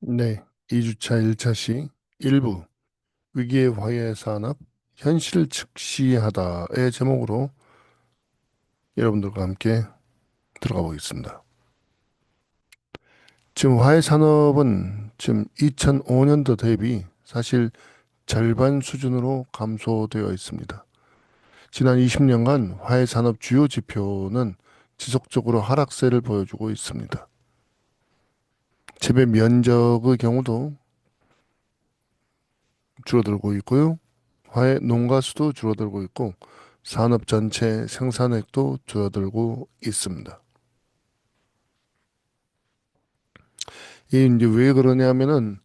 네, 2주차 1차 시 일부 위기의 화해 산업 현실을 직시하다의 제목으로 여러분들과 함께 들어가 보겠습니다. 지금 화해 산업은 지금 2005년도 대비 사실 절반 수준으로 감소되어 있습니다. 지난 20년간 화해 산업 주요 지표는 지속적으로 하락세를 보여주고 있습니다. 재배 면적의 경우도 줄어들고 있고요. 화해 농가 수도 줄어들고 있고 산업 전체 생산액도 줄어들고 있습니다. 이게 이제 왜 그러냐면은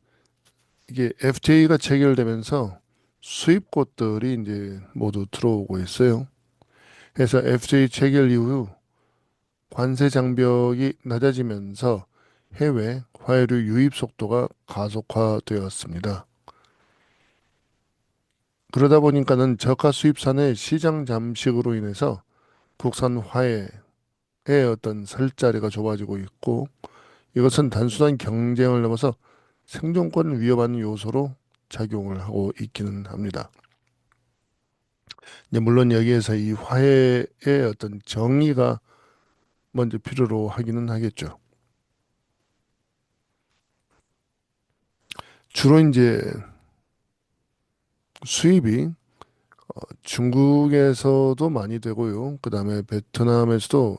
이게 FTA가 체결되면서 수입국들이 이제 모두 들어오고 있어요. 그래서 FTA 체결 이후 관세 장벽이 낮아지면서 해외 화해류 유입 속도가 가속화되었습니다. 그러다 보니까는 저가 수입산의 시장 잠식으로 인해서 국산 화해의 어떤 설 자리가 좁아지고 있고 이것은 단순한 경쟁을 넘어서 생존권을 위협하는 요소로 작용을 하고 있기는 합니다. 이제 물론 여기에서 이 화해의 어떤 정의가 먼저 필요로 하기는 하겠죠. 주로 이제 수입이 중국에서도 많이 되고요. 그 다음에 베트남에서도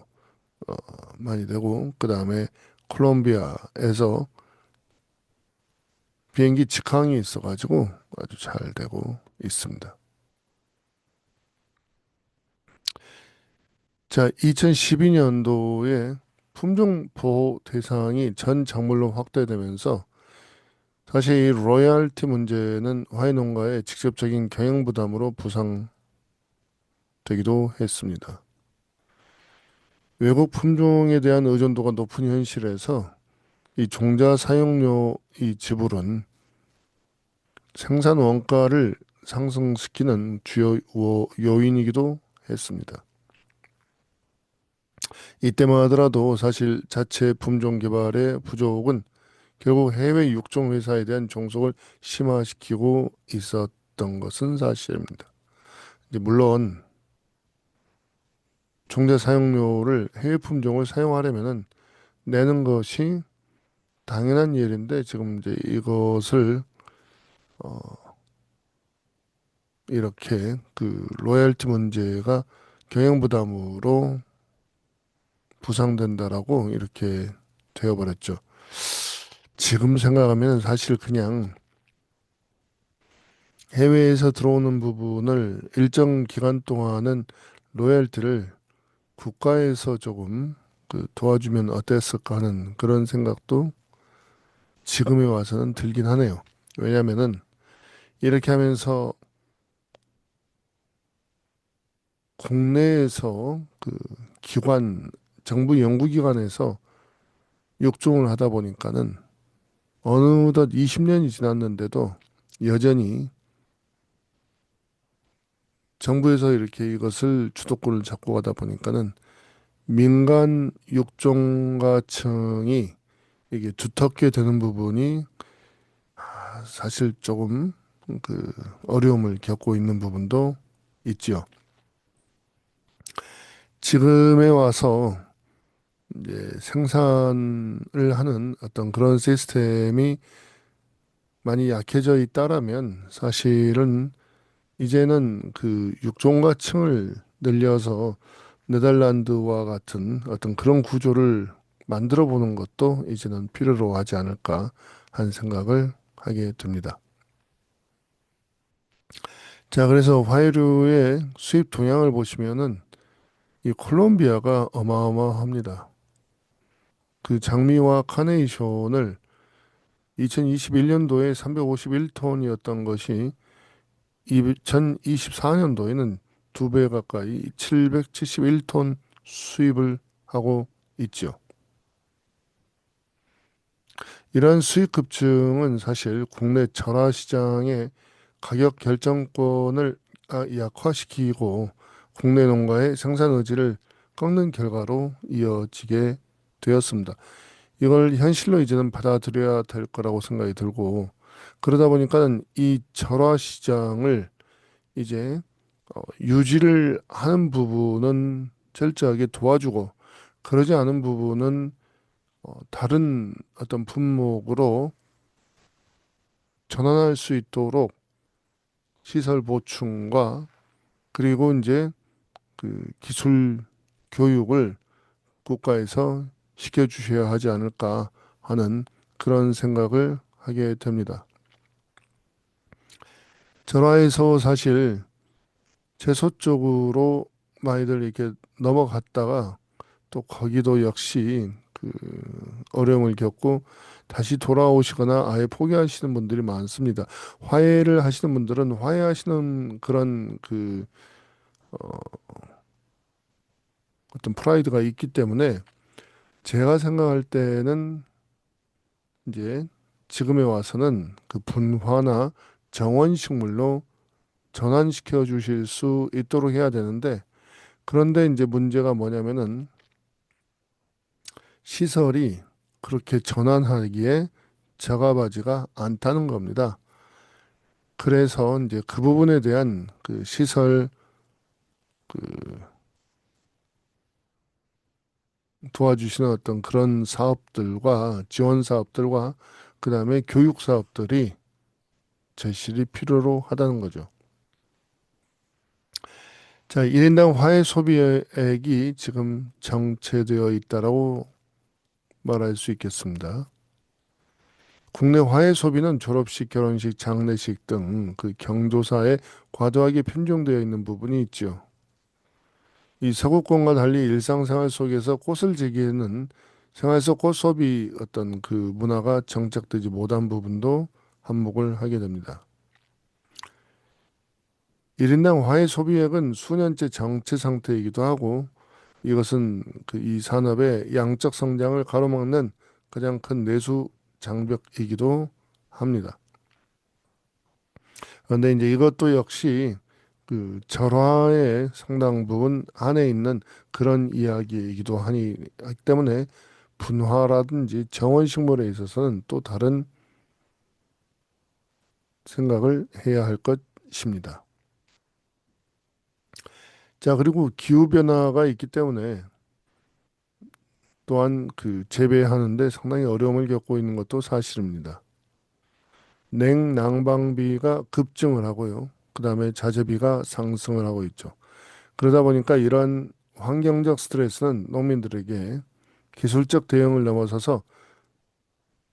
많이 되고, 그 다음에 콜롬비아에서 비행기 직항이 있어가지고 아주 잘 되고 있습니다. 자, 2012년도에 품종 보호 대상이 전 작물로 확대되면서 사실 이 로열티 문제는 화훼농가의 직접적인 경영 부담으로 부상되기도 했습니다. 외국 품종에 대한 의존도가 높은 현실에서 이 종자 사용료 이 지불은 생산 원가를 상승시키는 주요 요인이기도 했습니다. 이때만 하더라도 사실 자체 품종 개발의 부족은 결국 해외 육종 회사에 대한 종속을 심화시키고 있었던 것은 사실입니다. 이제 물론 종자 사용료를 해외 품종을 사용하려면은 내는 것이 당연한 일인데 지금 이제 이것을 이렇게 그 로열티 문제가 경영 부담으로 부상된다라고 이렇게 되어버렸죠. 지금 생각하면 사실 그냥 해외에서 들어오는 부분을 일정 기간 동안은 로열티를 국가에서 조금 그 도와주면 어땠을까 하는 그런 생각도 지금에 와서는 들긴 하네요. 왜냐하면은 이렇게 하면서 국내에서 그 기관, 정부 연구기관에서 육종을 하다 보니까는 어느덧 20년이 지났는데도 여전히 정부에서 이렇게 이것을 주도권을 잡고 가다 보니까는 민간 육종가층이 이게 두텁게 되는 부분이 사실 조금 그 어려움을 겪고 있는 부분도 있지요. 지금에 와서 이제 생산을 하는 어떤 그런 시스템이 많이 약해져 있다라면 사실은 이제는 그 육종가층을 늘려서 네덜란드와 같은 어떤 그런 구조를 만들어 보는 것도 이제는 필요로 하지 않을까 하는 생각을 하게 됩니다. 자, 그래서 화이류의 수입 동향을 보시면은 이 콜롬비아가 어마어마합니다. 그 장미와 카네이션을 2021년도에 351톤이었던 것이 2024년도에는 두 배 가까이 771톤 수입을 하고 있죠. 이러한 수익 급증은 사실 국내 전화 시장의 가격 결정권을 약화시키고 국내 농가의 생산 의지를 꺾는 결과로 이어지게 되었습니다. 이걸 현실로 이제는 받아들여야 될 거라고 생각이 들고 그러다 보니까 이 절화 시장을 이제 유지를 하는 부분은 철저하게 도와주고 그러지 않은 부분은 다른 어떤 품목으로 전환할 수 있도록 시설 보충과 그리고 이제 그 기술 교육을 국가에서 시켜주셔야 하지 않을까 하는 그런 생각을 하게 됩니다. 전화에서 사실 채소 쪽으로 많이들 이렇게 넘어갔다가 또 거기도 역시 그 어려움을 겪고 다시 돌아오시거나 아예 포기하시는 분들이 많습니다. 화해를 하시는 분들은 화해하시는 그런 그 어떤 프라이드가 있기 때문에 제가 생각할 때는 이제 지금에 와서는 그 분화나 정원식물로 전환시켜 주실 수 있도록 해야 되는데 그런데 이제 문제가 뭐냐면은 시설이 그렇게 전환하기에 적합하지가 않다는 겁니다. 그래서 이제 그 부분에 대한 그 시설 도와주시는 어떤 그런 사업들과 지원 사업들과 그다음에 교육 사업들이 절실히 필요로 하다는 거죠. 자, 1인당 화해 소비액이 지금 정체되어 있다라고 말할 수 있겠습니다. 국내 화해 소비는 졸업식, 결혼식, 장례식 등 그 경조사에 과도하게 편중되어 있는 부분이 있죠. 이 서구권과 달리 일상생활 속에서 꽃을 즐기는 생활 속 꽃 소비 어떤 그 문화가 정착되지 못한 부분도 한몫을 하게 됩니다. 1인당 화해 소비액은 수년째 정체 상태이기도 하고 이것은 그 이 산업의 양적 성장을 가로막는 가장 큰 내수 장벽이기도 합니다. 그런데 이제 이것도 역시 그 절화의 상당 부분 안에 있는 그런 이야기이기도 하기 때문에 분화라든지 정원식물에 있어서는 또 다른 생각을 해야 할 것입니다. 자, 그리고 기후 변화가 있기 때문에 또한 그 재배하는데 상당히 어려움을 겪고 있는 것도 사실입니다. 냉난방비가 급증을 하고요. 그다음에 자재비가 상승을 하고 있죠. 그러다 보니까 이런 환경적 스트레스는 농민들에게 기술적 대응을 넘어서서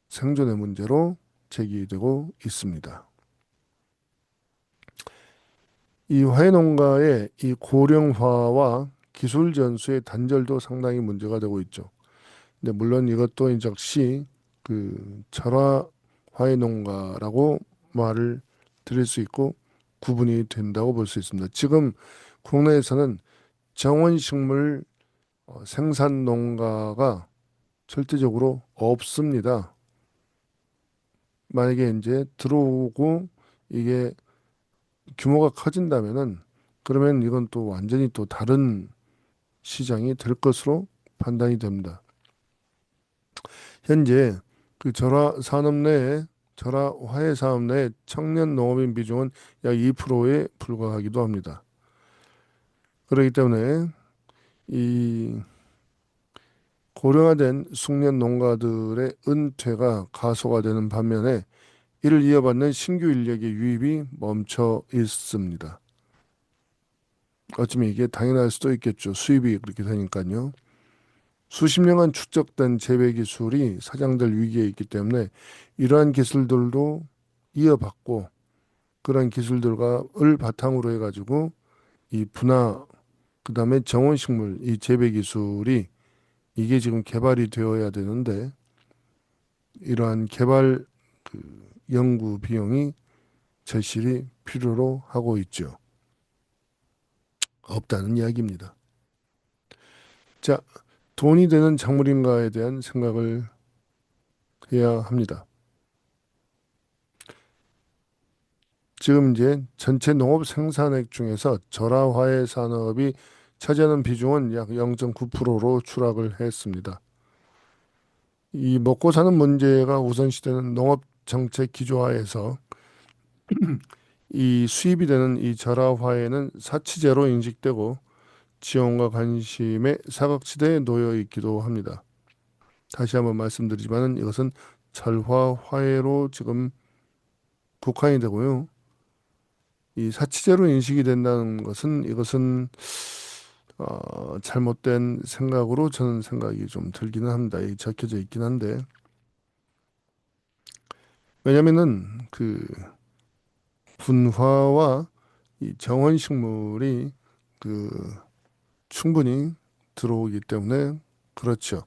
생존의 문제로 제기되고 있습니다. 이 화훼농가의 이 고령화와 기술 전수의 단절도 상당히 문제가 되고 있죠. 근데 물론 이것도 역시 그 철화 화훼농가라고 말을 드릴 수 있고 구분이 된다고 볼 수 있습니다. 지금 국내에서는 정원식물 생산 농가가 절대적으로 없습니다. 만약에 이제 들어오고 이게 규모가 커진다면은 그러면 이건 또 완전히 또 다른 시장이 될 것으로 판단이 됩니다. 현재 그 절화 산업 내에 절화 화해 사업 내 청년 농업인 비중은 약 2%에 불과하기도 합니다. 그렇기 때문에 이 고령화된 숙련 농가들의 은퇴가 가소가 되는 반면에 이를 이어받는 신규 인력의 유입이 멈춰 있습니다. 어쩌면 이게 당연할 수도 있겠죠. 수입이 그렇게 되니까요. 수십 년간 축적된 재배 기술이 사장될 위기에 있기 때문에 이러한 기술들도 이어받고 그런 기술들과를 바탕으로 해가지고 이 분화 그다음에 정원식물 이 재배 기술이 이게 지금 개발이 되어야 되는데 이러한 개발 그 연구 비용이 절실히 필요로 하고 있죠. 없다는 이야기입니다. 자, 돈이 되는 작물인가에 대한 생각을 해야 합니다. 지금 이제 전체 농업 생산액 중에서 절화화해 산업이 차지하는 비중은 약 0.9%로 추락을 했습니다. 이 먹고 사는 문제가 우선시되는 농업 정책 기조화에서 이 수입이 되는 이 절하화에는 사치제로 인식되고 지원과 관심의 사각지대에 놓여 있기도 합니다. 다시 한번 말씀드리지만은 이것은 절화화해로 지금 국한이 되고요. 이 사치제로 인식이 된다는 것은 이것은 잘못된 생각으로 저는 생각이 좀 들기는 합니다. 이 적혀져 있긴 한데 왜냐면은 그 분화와 이 정원식물이 그 충분히 들어오기 때문에 그렇죠.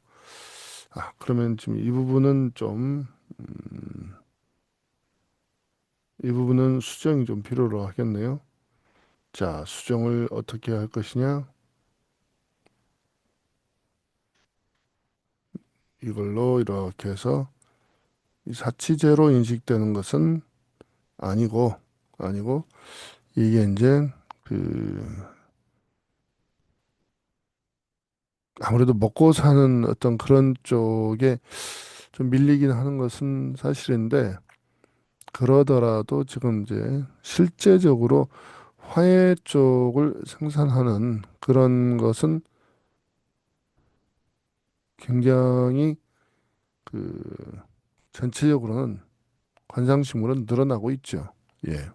그러면 지금 이 부분은 수정이 좀 필요로 하겠네요. 자, 수정을 어떻게 할 것이냐? 이걸로 이렇게 해서 이 사치제로 인식되는 것은 아니고, 아니고, 이게 이제 그 아무래도 먹고 사는 어떤 그런 쪽에 좀 밀리긴 하는 것은 사실인데, 그러더라도 지금 이제 실제적으로 화해 쪽을 생산하는 그런 것은 굉장히 그 전체적으로는 관상식물은 늘어나고 있죠. 예.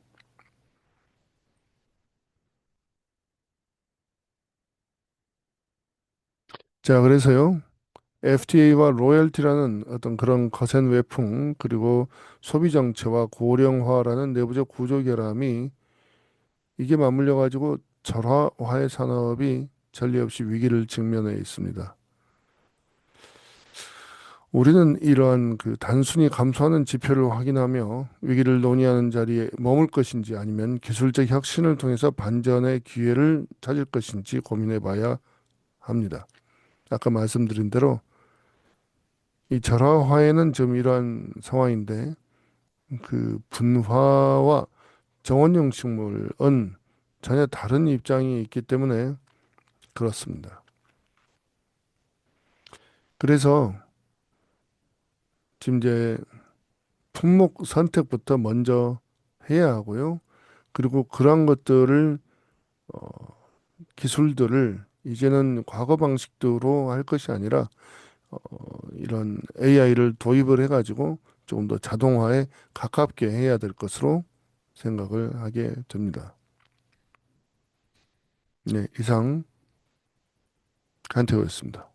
자, 그래서요. FTA와 로열티라는 어떤 그런 거센 외풍 그리고 소비 정체와 고령화라는 내부적 구조 결함이 이게 맞물려 가지고 절화화해 산업이 전례 없이 위기를 직면해 있습니다. 우리는 이러한 그 단순히 감소하는 지표를 확인하며 위기를 논의하는 자리에 머물 것인지 아니면 기술적 혁신을 통해서 반전의 기회를 찾을 것인지 고민해 봐야 합니다. 아까 말씀드린 대로 이 절화화에는 좀 이러한 상황인데 그 분화와 정원용 식물은 전혀 다른 입장이 있기 때문에 그렇습니다. 그래서 지금 이제 품목 선택부터 먼저 해야 하고요. 그리고 그러한 것들을 기술들을 이제는 과거 방식대로 할 것이 아니라 이런 AI를 도입을 해가지고 조금 더 자동화에 가깝게 해야 될 것으로 생각을 하게 됩니다. 네, 이상 간태호였습니다.